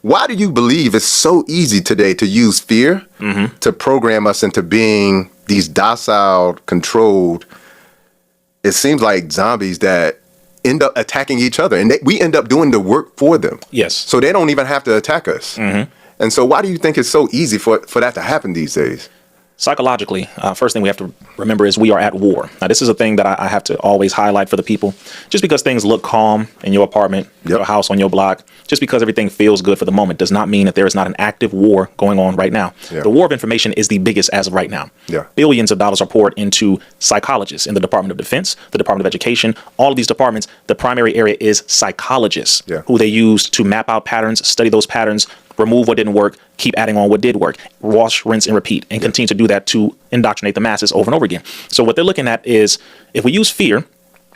Why do you believe it's so easy today to use fear to program us into being these docile, controlled, it seems like zombies that end up attacking each other, and we end up doing the work for them. Yes. So they don't even have to attack us. And so why do you think it's so easy for that to happen these days? Psychologically, first thing we have to remember is we are at war. Now, this is a thing that I have to always highlight for the people. Just because things look calm in your apartment, your house, on your block, just because everything feels good for the moment does not mean that there is not an active war going on right now. The war of information is the biggest as of right now. Billions of dollars are poured into psychologists in the Department of Defense, the Department of Education, all of these departments. The primary area is psychologists who they use to map out patterns, study those patterns, remove what didn't work, keep adding on what did work, wash, rinse, and repeat, and continue to do that to indoctrinate the masses over and over again. So what they're looking at is, if we use fear,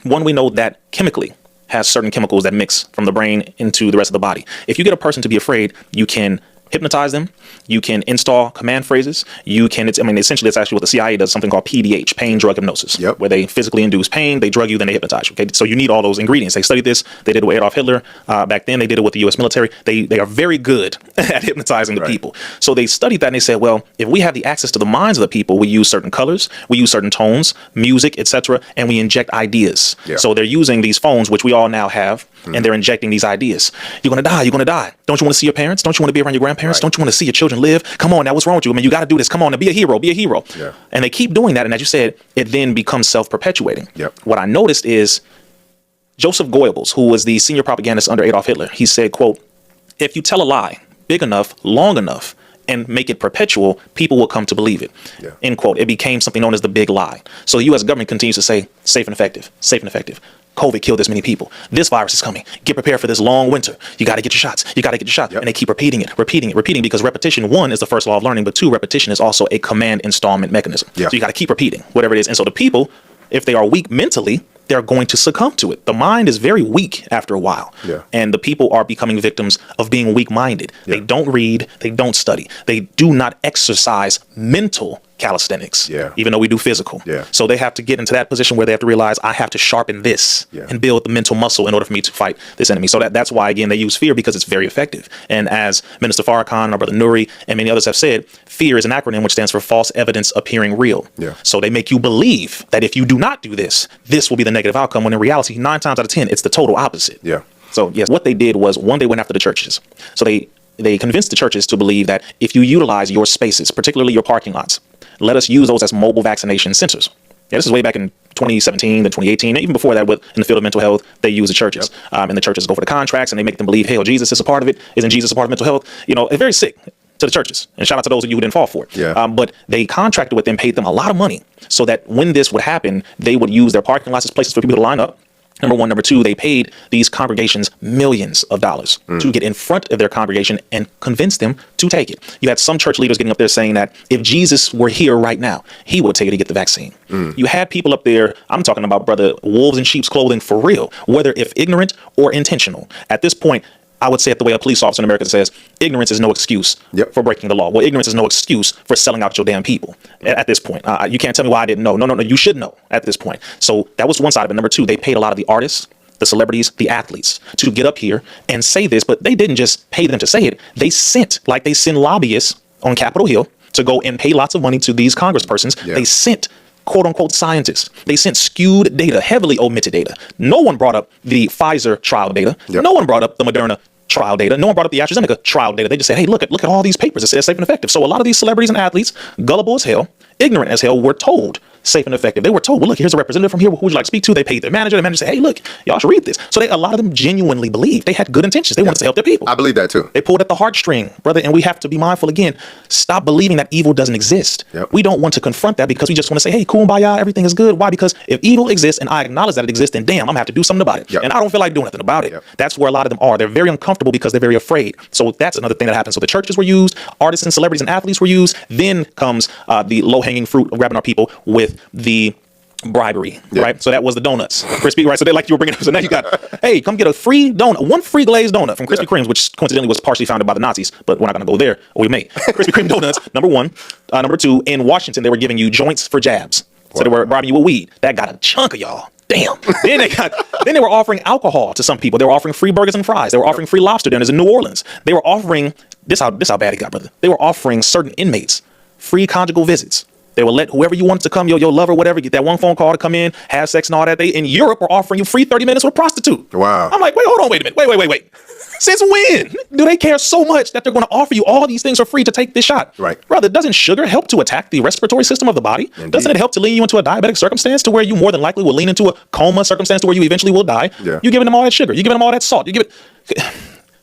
one, we know that chemically has certain chemicals that mix from the brain into the rest of the body. If you get a person to be afraid, you can hypnotize them. You can install command phrases. You can, essentially it's actually what the CIA does, something called PDH, pain drug hypnosis, where they physically induce pain, they drug you, then they hypnotize you. Okay, so you need all those ingredients. They studied this. They did it with Adolf Hitler. Back then, they did it with the U.S. military. They are very good at hypnotizing the people. So they studied that and they said, well, if we have the access to the minds of the people, we use certain colors, we use certain tones, music, etc., and we inject ideas. So they're using these phones, which we all now have, and they're injecting these ideas. You're going to die. You're going to die. Don't you want to see your parents? Don't you want to be around your grandparents? Don't you want to see your children live? Come on, now what's wrong with you? I mean, you got to do this. Come on, now be a hero. Be a hero. And they keep doing that. And as you said, it then becomes self-perpetuating. What I noticed is Joseph Goebbels, who was the senior propagandist under Adolf Hitler, he said, quote, if you tell a lie big enough, long enough, and make it perpetual, people will come to believe it. End quote. It became something known as the big lie. So the U.S. government continues to say, safe and effective, safe and effective. COVID killed this many people. This virus is coming. Get prepared for this long winter. You got to get your shots. You got to get your shot. And they keep repeating it, because repetition, one, is the first law of learning, but two, repetition is also a command installment mechanism. So you got to keep repeating whatever it is. And so the people, if they are weak mentally, they're going to succumb to it. The mind is very weak after a while. And the people are becoming victims of being weak-minded. They don't read. They don't study. They do not exercise mental calisthenics, even though we do physical. So they have to get into that position where they have to realize, I have to sharpen this and build the mental muscle in order for me to fight this enemy. So that's why, again, they use fear, because it's very effective. And as Minister Farrakhan, our brother Nuri, and many others have said, fear is an acronym which stands for false evidence appearing real. So they make you believe that if you do not do this, this will be the negative outcome, when in reality, 9 times out of 10, it's the total opposite. So yes, what they did was, one, they went after the churches. So they convinced the churches to believe that if you utilize your spaces, particularly your parking lots, let us use those as mobile vaccination centers. This is way back in 2017 to 2018. Even before that, in the field of mental health, they use the churches. And the churches go for the contracts, and they make them believe, hell, Jesus is a part of it. Isn't Jesus a part of mental health? It's very sick to the churches. And shout out to those of you who didn't fall for it. But they contracted with them, paid them a lot of money, so that when this would happen, they would use their parking lots as places for people to line up. Number one. Number two, they paid these congregations millions of dollars to get in front of their congregation and convince them to take it. You had some church leaders getting up there saying that if Jesus were here right now, he would take it to get the vaccine. You had people up there, I'm talking about, brother, wolves in sheep's clothing for real, whether if ignorant or intentional. At this point, I would say it the way a police officer in America says, ignorance is no excuse for breaking the law. Well, ignorance is no excuse for selling out your damn people at this point. You can't tell me why I didn't know. No, you should know at this point. So that was one side of it. Number two, they paid a lot of the artists, the celebrities, the athletes to get up here and say this, but they didn't just pay them to say it. They sent, like they send lobbyists on Capitol Hill to go and pay lots of money to these congresspersons. They sent quote unquote scientists. They sent skewed data, heavily omitted data. No one brought up the Pfizer trial data. No one brought up the Moderna trial data. No one brought up the AstraZeneca trial data. They just said, hey, look at all these papers. It says safe and effective. So a lot of these celebrities and athletes, gullible as hell, ignorant as hell, were told safe and effective. They were told, well, look, here's a representative from here. Who would you like to speak to? They paid their manager. The manager said, hey, look, y'all should read this. So a lot of them genuinely believed. They had good intentions. They wanted to help their people. I believe that too. They pulled at the heartstring, brother. And we have to be mindful again. Stop believing that evil doesn't exist. We don't want to confront that, because we just want to say, hey, kumbaya, everything is good. Why? Because if evil exists and I acknowledge that it exists, then damn, I'm gonna have to do something about it. And I don't feel like doing nothing about it. That's where a lot of them are. They're very uncomfortable because they're very afraid. So that's another thing that happens. So the churches were used, artists and celebrities and athletes were used. Then comes the low-hanging fruit of grabbing our people with the bribery, right? So that was the donuts, crispy, right? So they, like you were bringing up, so now you got, hey, come get a free donut, one free glazed donut from Krispy Kreme's, which coincidentally was partially founded by the Nazis, but we're not going to go there, or we may. Krispy Kreme donuts, number one. Number two, in Washington, they were giving you joints for jabs. So they were bribing you with weed. That got a chunk of y'all. Damn. Then they were offering alcohol to some people. They were offering free burgers and fries. They were offering free lobster dinners in New Orleans. They were offering this how bad it got, brother. They were offering certain inmates free conjugal visits. They would let whoever you wanted to come, your lover, whatever, get that one phone call to come in, have sex and all that. They in Europe were offering you free 30 minutes with a prostitute. Wow. I'm like, wait, hold on, wait a minute. Wait. Since when do they care so much that they're going to offer you all these things for free to take this shot? Right. Brother, doesn't sugar help to attack the respiratory system of the body? Indeed. Doesn't it help to lean you into a diabetic circumstance to where you more than likely will lean into a coma circumstance to where you eventually will die? Yeah. You're giving them all that sugar. You're giving them all that salt. You give it.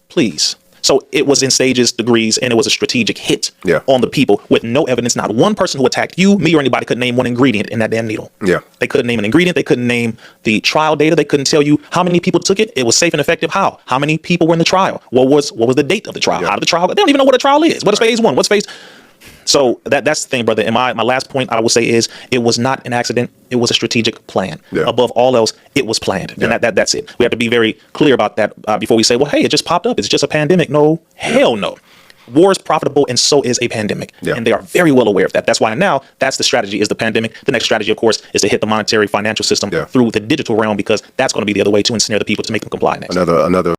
Please. So it was in stages, degrees, and it was a strategic hit on the people with no evidence. Not one person who attacked you, me, or anybody could name one ingredient in that damn needle. Yeah. They couldn't name an ingredient. They couldn't name the trial data. They couldn't tell you how many people took it. It was safe and effective. How? How many people were in the trial? What was the date of the trial? Yeah. How did the trial? They don't even know what a trial is. What is phase 1? What's phase? So that's the thing, brother. And my last point I will say is it was not an accident. It was a strategic plan. Yeah. Above all else, it was planned. And that's it. We have to be very clear about that before we say, well, hey, it just popped up. It's just a pandemic. No, hell no. War is profitable, and so is a pandemic. Yeah. And they are very well aware of that. That's why now that's the strategy is the pandemic. The next strategy, of course, is to hit the monetary financial system through the digital realm, because that's going to be the other way to ensnare the people to make them comply next. Another